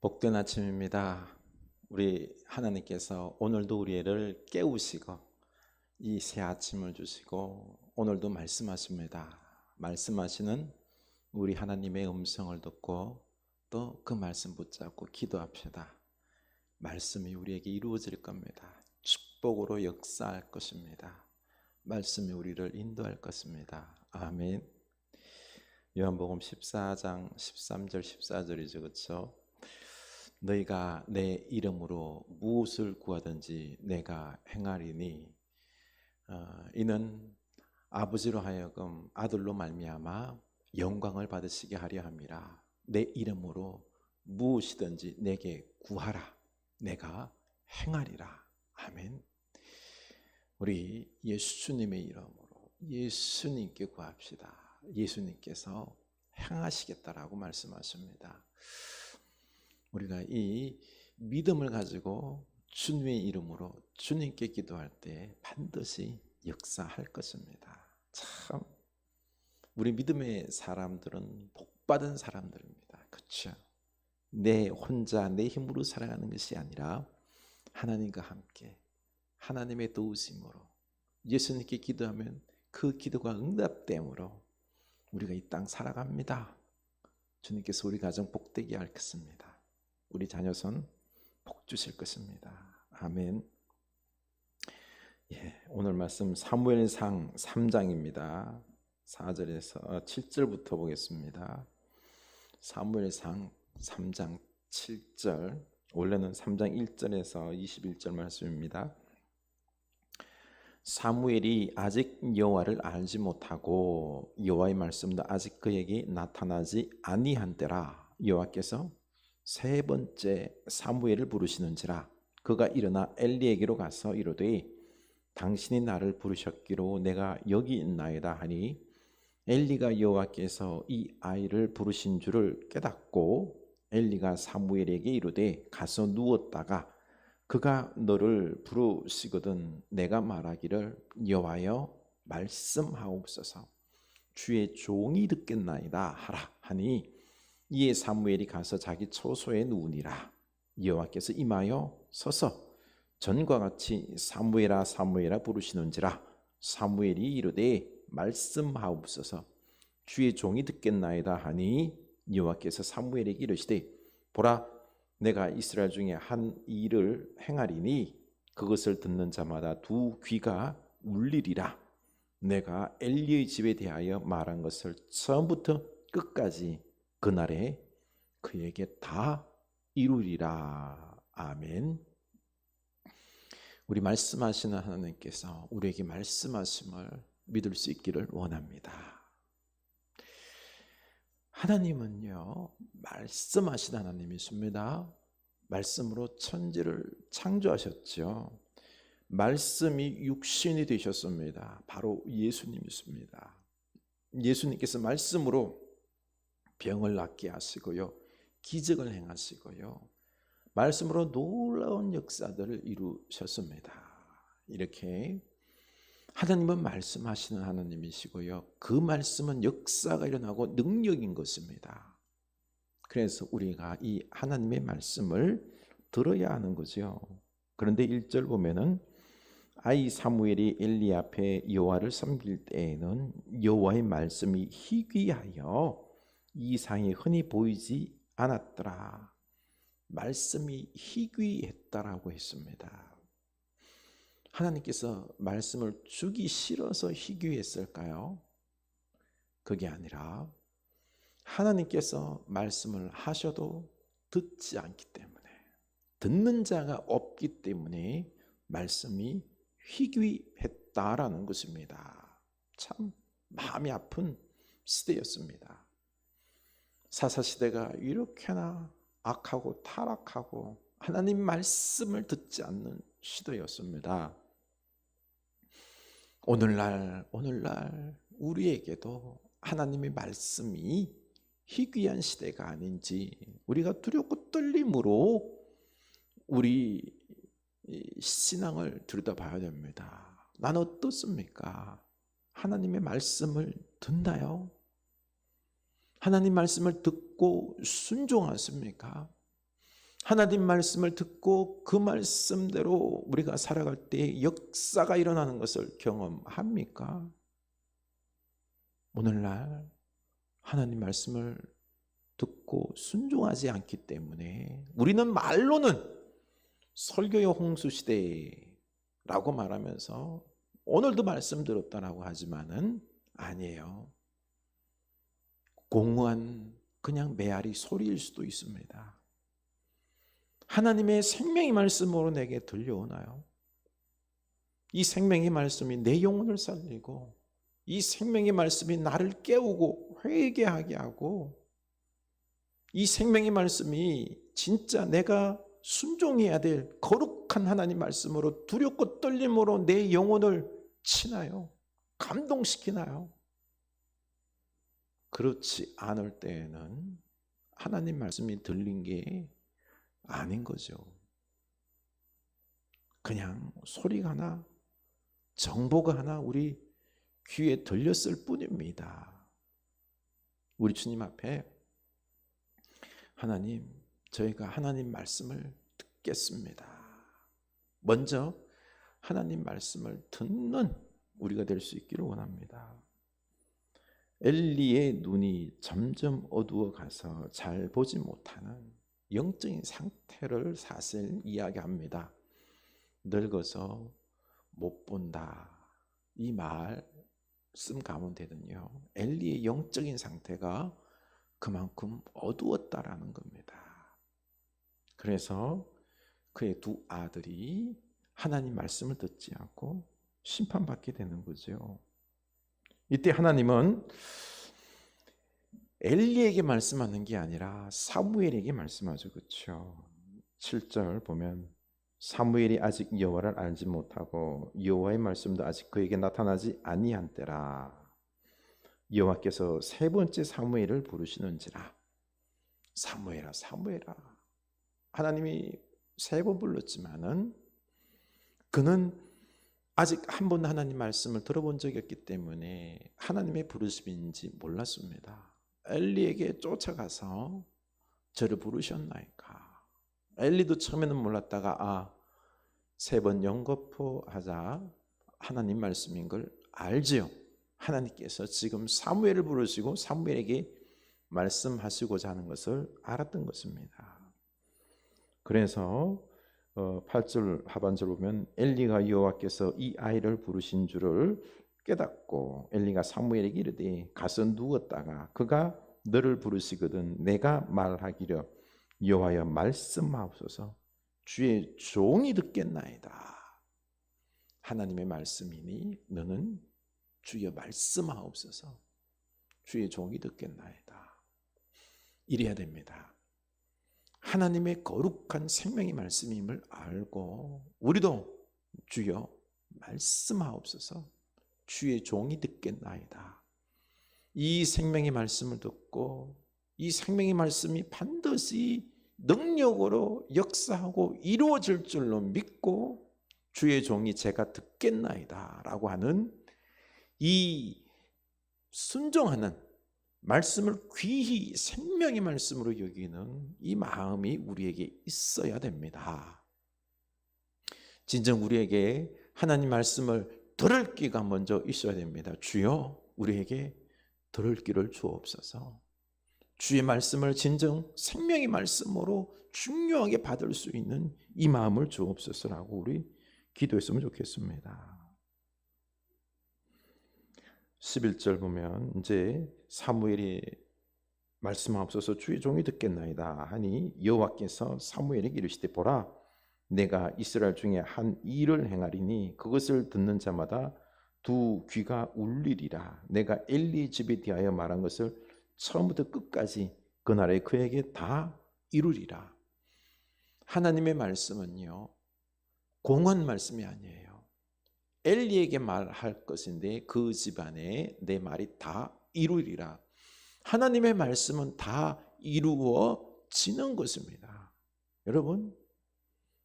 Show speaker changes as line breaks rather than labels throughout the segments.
복된 아침입니다. 우리 하나님께서 오늘도 우리를 깨우시고 이 새 아침을 주시고 오늘도 말씀하십니다. 말씀하시는 우리 하나님의 음성을 듣고 또 그 말씀 붙잡고 기도합시다. 말씀이 우리에게 이루어질 겁니다. 축복으로 역사할 것입니다. 말씀이 우리를 인도할 것입니다. 아멘. 요한복음 14장 13절 14절이죠. 그렇죠? 너희가 내 이름으로 무엇을 구하든지 내가 행하리니 이는 아버지로 하여금 아들로 말미암아 영광을 받으시게 하려 함이라. 내 이름으로 무엇이든지 내게 구하라. 내가 행하리라. 아멘. 우리 예수님의 이름으로 예수님께 구합시다. 예수님께서 행하시겠다라고 말씀하십니다. 우리가 이 믿음을 가지고 주님의 이름으로 주님께 기도할 때 반드시 역사할 것입니다. 참 우리 믿음의 사람들은 복받은 사람들입니다. 그렇죠? 내 혼자 내 힘으로 살아가는 것이 아니라 하나님과 함께 하나님의 도우심으로 예수님께 기도하면 그 기도가 응답됨으로 우리가 이 땅 살아갑니다. 주님께서 우리 가정 복되게 하겠습니다. 우리 자녀손 복 주실 것입니다. 아멘. 오늘 말씀 사무엘상 3장입니다. 4절에서 7절부터 보겠습니다. 사무엘상 3장 7절, 원래는 3장 1절에서 21절 말씀입니다. 사무엘이 아직 여호와를 알지 못하고 여호와의 말씀도 아직 그에게 나타나지 아니한 때라 여호와께서 세 번째 사무엘을 부르시는지라 그가 일어나 엘리에게로 가서 이르되 당신이 나를 부르셨기로 내가 여기 있나이다 하니 엘리가 여호와께서 이 아이를 부르신 줄을 깨닫고 엘리가 사무엘에게 이르되 가서 누웠다가 그가 너를 부르시거든 내가 말하기를 여호와여 말씀하옵소서 주의 종이 듣겠나이다 하라 하니 이에 사무엘이 가서 자기 처소에 누우니라. 여호와께서 임하여 서서 전과 같이 사무엘아 사무엘아 부르시는지라 사무엘이 이르되 말씀하옵소서 주의 종이 듣겠나이다 하니 여호와께서 사무엘에게 이르시되 보라 내가 이스라엘 중에 한 일을 행하리니 그것을 듣는 자마다 두 귀가 울리리라. 내가 엘리의 집에 대하여 말한 것을 처음부터 끝까지 그날에 그에게 다 이루리라. 아멘. 우리 말씀하시는 하나님께서 우리에게 말씀하심을 믿을 수 있기를 원합니다. 하나님은요 말씀하신 하나님이십니다. 말씀으로 천지를 창조하셨죠. 말씀이 육신이 되셨습니다. 바로 예수님이십니다. 예수님께서 말씀으로 병을 낫게 하시고요 기적을 행하시고요 말씀으로 놀라운 역사들을 이루셨습니다. 이렇게 하나님은 말씀하시는 하나님이시고요 그 말씀은 역사가 일어나고 능력인 것입니다. 그래서 우리가 이 하나님의 말씀을 들어야 하는 거죠. 그런데 1절 보면은 아이 사무엘이 엘리 앞에 여호와를 섬길 때에는 여호와의 말씀이 희귀하여 이상이 흔히 보이지 않았더라. 말씀이 희귀했다라고 했습니다. 하나님께서 말씀을 주기 싫어서 희귀했을까요? 그게 아니라 하나님께서 말씀을 하셔도 듣지 않기 때문에 듣는 자가 없기 때문에 말씀이 희귀했다라는 것입니다. 참 마음이 아픈 시대였습니다. 사사시대가 이렇게나 악하고 타락하고 하나님 말씀을 듣지 않는 시대였습니다. 오늘날 우리에게도 하나님의 말씀이 희귀한 시대가 아닌지 우리가 두렵고 떨림으로 우리 신앙을 들여다봐야 됩니다. 난 어떻습니까? 하나님의 말씀을 듣나요? 하나님 말씀을 듣고 순종하십니까? 하나님 말씀을 듣고 그 말씀대로 우리가 살아갈 때 역사가 일어나는 것을 경험합니까? 오늘날 하나님 말씀을 듣고 순종하지 않기 때문에 우리는 말로는 설교의 홍수시대라고 말하면서 오늘도 말씀 들었다라고 하지만은 아니에요. 공허한 그냥 메아리 소리일 수도 있습니다. 하나님의 생명의 말씀으로 내게 들려오나요? 이 생명의 말씀이 내 영혼을 살리고 이 생명의 말씀이 나를 깨우고 회개하게 하고 이 생명의 말씀이 진짜 내가 순종해야 될 거룩한 하나님 말씀으로 두렵고 떨림으로 내 영혼을 치나요? 감동시키나요? 그렇지 않을 때에는 하나님 말씀이 들린 게 아닌 거죠. 그냥 소리가 하나, 정보가 하나 우리 귀에 들렸을 뿐입니다. 우리 주님 앞에 하나님, 저희가 하나님 말씀을 듣겠습니다. 먼저 하나님 말씀을 듣는 우리가 될 수 있기를 원합니다. 엘리의 눈이 점점 어두워 가서 잘 보지 못하는 영적인 상태를 사실 이야기합니다. 늙어서 못 본다. 이 말씀 가운데는요, 엘리의 영적인 상태가 그만큼 어두웠다라는 겁니다. 그래서 그의 두 아들이 하나님 말씀을 듣지 않고 심판받게 되는 거죠. 이때 하나님은 엘리에게 말씀하는 게 아니라 사무엘에게 말씀하죠. 그렇죠? 7절 보면 사무엘이 아직 여호와를 알지 못하고 여호와의 말씀도 아직 그에게 나타나지 아니한 때라. 여호와께서 세 번째 사무엘을 부르시는지라. 사무엘아, 사무엘아. 하나님이 세 번 불렀지만은 그는 아직 한 번도 하나님 말씀을 들어본 적이 없기 때문에 하나님의 부르심인지 몰랐습니다. 엘리에게 쫓아가서 저를 부르셨나이까. 엘리도 처음에는 몰랐다가 세 번 연거푸하자 하나님 말씀인 걸 알지요. 하나님께서 지금 사무엘을 부르시고 사무엘에게 말씀하시고자 하는 것을 알았던 것입니다. 그래서 8절 하반절 보면 엘리가 여호와께서 이 아이를 부르신 줄을 깨닫고 엘리가 사무엘에게 이르되 가서 누웠다가 그가 너를 부르시거든 내가 말하기를 여호와여 말씀하옵소서 주의 종이 듣겠나이다. 하나님의 말씀이니 너는 주여 말씀하옵소서 주의 종이 듣겠나이다. 이래야 됩니다. 하나님의 거룩한 생명의 말씀임을 알고 우리도 주여 말씀하옵소서 주의 종이 듣겠나이다. 이 생명의 말씀을 듣고 이 생명의 말씀이 반드시 능력으로 역사하고 이루어질 줄로 믿고 주의 종이 제가 듣겠나이다 라고 하는 이 순종하는 말씀을 귀히 생명의 말씀으로 여기는 이 마음이 우리에게 있어야 됩니다. 진정 우리에게 하나님 말씀을 들을 귀가 먼저 있어야 됩니다. 주여 우리에게 들을 귀를 주옵소서. 주의 말씀을 진정 생명의 말씀으로 중요하게 받을 수 있는 이 마음을 주옵소서라고 우리 기도했으면 좋겠습니다. 11절 보면 이제 사무엘이 말씀하옵소서 주의 종이 듣겠나이다 하니 여호와께서 사무엘에게 이르시되 보라 내가 이스라엘 중에 한 일을 행하리니 그것을 듣는 자마다 두 귀가 울리리라. 내가 엘리 집에 대하여 말한 것을 처음부터 끝까지 그날에 그에게 다 이루리라. 하나님의 말씀은요 공허한 말씀이 아니에요. 엘리에게 말할 것인데 그 집안에 내 말이 다 이루리라. 하나님의 말씀은 다 이루어지는 것입니다. 여러분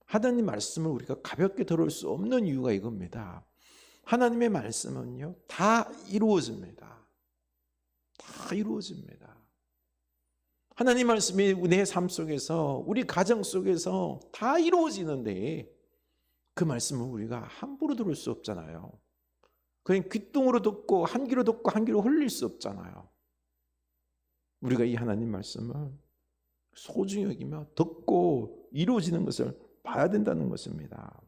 하나님 말씀을 우리가 가볍게 들을 수 없는 이유가 이겁니다. 하나님의 말씀은요 다 이루어집니다. 다 이루어집니다. 하나님 말씀이 내 삶 속에서, 우리 가정 속에서 다 이루어지는데 그 말씀을 우리가 함부로 들을 수 없잖아요. 그냥 귓등으로 듣고 한 귀로 듣고 한 귀로 흘릴 수 없잖아요. 우리가 이 하나님 말씀을 소중히 여기며 듣고 이루어지는 것을 봐야 된다는 것입니다.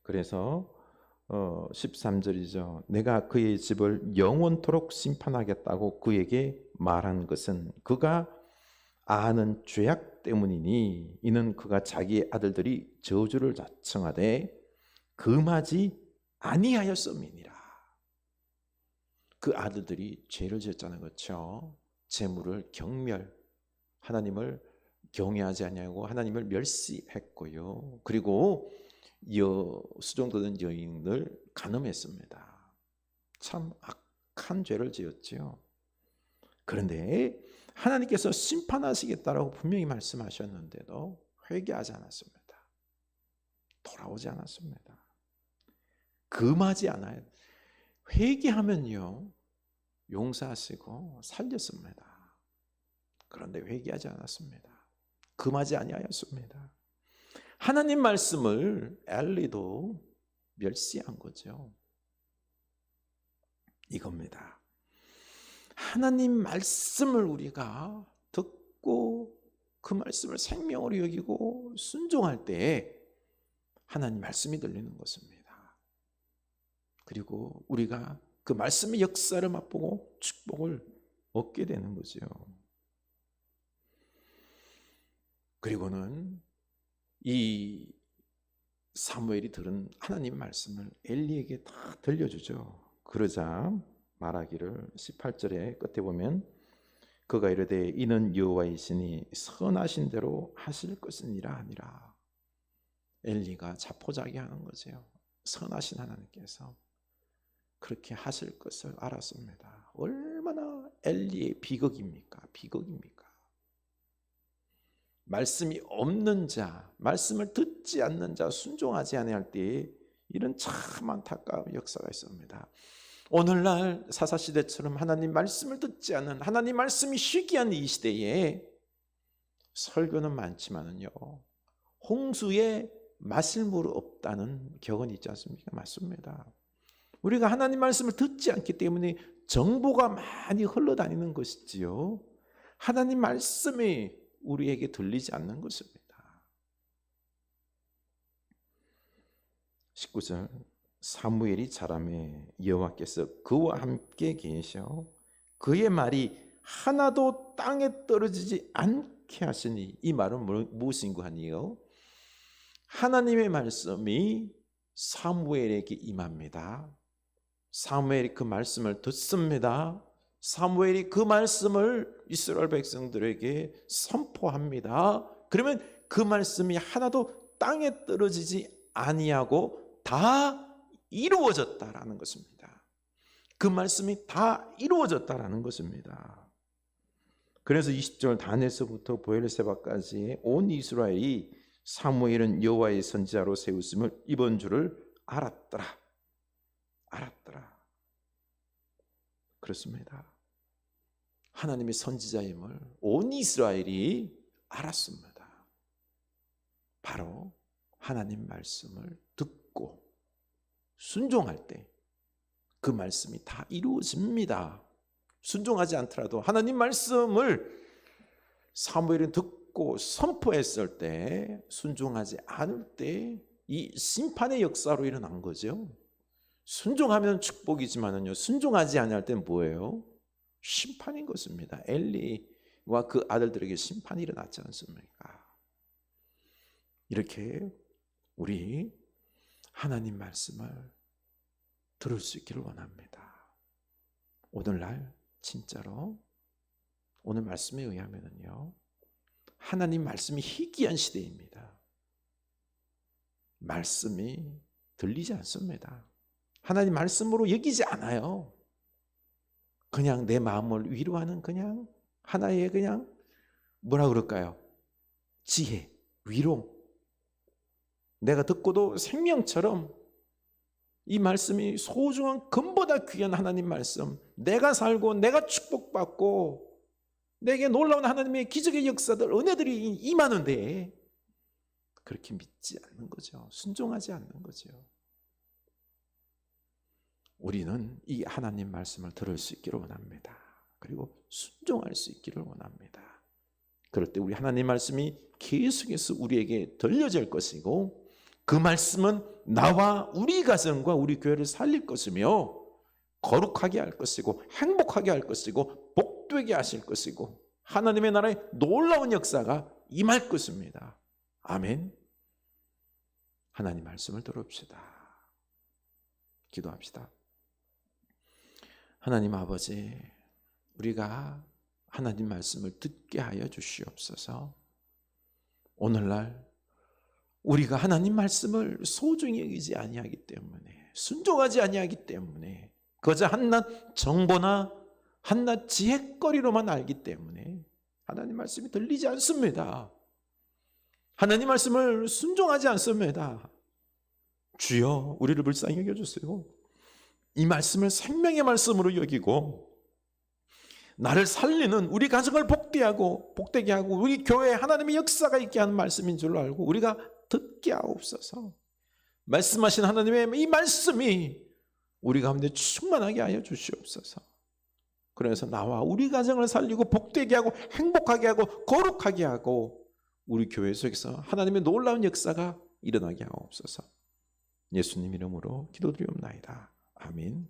그래서 13절이죠. 내가 그의 집을 영원토록 심판하겠다고 그에게 말한 것은 그가 아는 죄악 때문이니 이는 그가 자기의 아들들이 저주를 자청하되 금하지 아니하였음이니라. 그 아들들이 죄를 지었잖아요. 그렇죠? 재물을 경멸, 하나님을 경외하지 아니하고 하나님을 멸시했고요. 그리고 수종되던 여인을 간음했습니다. 참 악한 죄를 지었지요. 그런데 하나님께서 심판하시겠다라고 분명히 말씀하셨는데도 회개하지 않았습니다. 돌아오지 않았습니다. 금하지 않아요. 회개하면요 용서하시고 살렸습니다. 그런데 회개하지 않았습니다. 금하지 아니하였습니다. 하나님 말씀을 엘리도 멸시한 거죠. 이겁니다. 하나님 말씀을 우리가 듣고 그 말씀을 생명으로 여기고 순종할 때 하나님 말씀이 들리는 것입니다. 그리고 우리가 그 말씀의 역사를 맛보고 축복을 얻게 되는 거죠. 그리고는 이 사무엘이 들은 하나님의 말씀을 엘리에게 다 들려주죠. 그러자 말하기를 18절의 끝에 보면 그가 이르되 이는 여호와이시니 선하신 대로 하실 것이니라 하니라. 엘리가 자포자기하는 거죠. 선하신 하나님께서 그렇게 하실 것을 알았습니다. 얼마나 엘리의 비극입니까? 비극입니까? 말씀이 없는 자, 말씀을 듣지 않는 자, 순종하지 아니할 때 이런 참 안타까운 역사가 있습니다. 오늘날 사사시대처럼 하나님 말씀을 듣지 않는, 하나님 말씀이 희귀한 이 시대에 설교는 많지만은요 홍수에 마실 물 없다는 격언이 있지 않습니까? 맞습니다. 우리가 하나님 말씀을 듣지 않기 때문에 정보가 많이 흘러다니는 것이지요, 하나님 말씀이 우리에게 들리지 않는 것입니다. 19절 사무엘이 자라매 여호와께서 그와 함께 계셔 그의 말이 하나도 땅에 떨어지지 않게 하시니, 이 말은 무엇인고 하니요? 하나님의 말씀이 사무엘에게 임합니다. 사무엘이 그 말씀을 듣습니다. 사무엘이 그 말씀을 이스라엘 백성들에게 선포합니다. 그러면 그 말씀이 하나도 땅에 떨어지지 아니하고 다 이루어졌다라는 것입니다. 그 말씀이 다 이루어졌다라는 것입니다. 그래서 20절 단에서부터 보엘세바까지 온 이스라엘이 사무엘은 여호와의 선지자로 세웠음을 이번 줄을 알았더라. 그렇습니다. 하나님의 선지자임을 온 이스라엘이 알았습니다. 바로 하나님 말씀을 듣고 순종할 때 그 말씀이 다 이루어집니다. 순종하지 않더라도 하나님 말씀을 사무엘은 듣고 선포했을 때, 순종하지 않을 때 이 심판의 역사로 일어난 거죠. 순종하면 축복이지만은요, 순종하지 않을 때 뭐예요? 심판인 것입니다. 엘리와 그 아들들에게 심판이 일어났지 않습니까? 이렇게 우리 하나님 말씀을 들을 수 있기를 원합니다. 오늘날 진짜로 오늘 말씀에 의하면은요, 하나님 말씀이 희귀한 시대입니다. 말씀이 들리지 않습니다. 하나님 말씀으로 여기지 않아요. 그냥 내 마음을 위로하는 그냥 하나의 그냥 뭐라 그럴까요? 지혜, 위로. 내가 듣고도 생명처럼 이 말씀이 소중한 금보다 귀한 하나님 말씀, 내가 살고 내가 축복받고 내게 놀라운 하나님의 기적의 역사들, 은혜들이 임하는데 그렇게 믿지 않는 거죠. 순종하지 않는 거죠. 우리는 이 하나님 말씀을 들을 수 있기를 원합니다. 그리고 순종할 수 있기를 원합니다. 그럴 때 우리 하나님 말씀이 계속해서 우리에게 들려질 것이고, 그 말씀은 나와 우리 가정과 우리 교회를 살릴 것이며 거룩하게 할 것이고 행복하게 할 것이고 복되게 하실 것이고 하나님의 나라의 놀라운 역사가 임할 것입니다. 아멘. 하나님 말씀을 들읍시다. 기도합시다. 하나님 아버지, 우리가 하나님 말씀을 듣게 하여 주시옵소서. 오늘날 우리가 하나님 말씀을 소중히 여기지 아니하기 때문에, 순종하지 아니하기 때문에, 그저 한낱 정보나 한낱 지혜거리로만 알기 때문에 하나님 말씀이 들리지 않습니다. 하나님 말씀을 순종하지 않습니다. 주여, 우리를 불쌍히 여겨주세요. 이 말씀을 생명의 말씀으로 여기고 나를 살리는, 우리 가정을 복되게 하고 우리 교회에 하나님의 역사가 있게 하는 말씀인 줄 알고 우리가 듣게 하옵소서. 말씀하신 하나님의 이 말씀이 우리 가운데 충만하게 하여 주시옵소서. 그래서 나와 우리 가정을 살리고 복되게 하고 행복하게 하고 거룩하게 하고 우리 교회 속에서 하나님의 놀라운 역사가 일어나게 하옵소서. 예수님 이름으로 기도드리옵나이다. 아멘.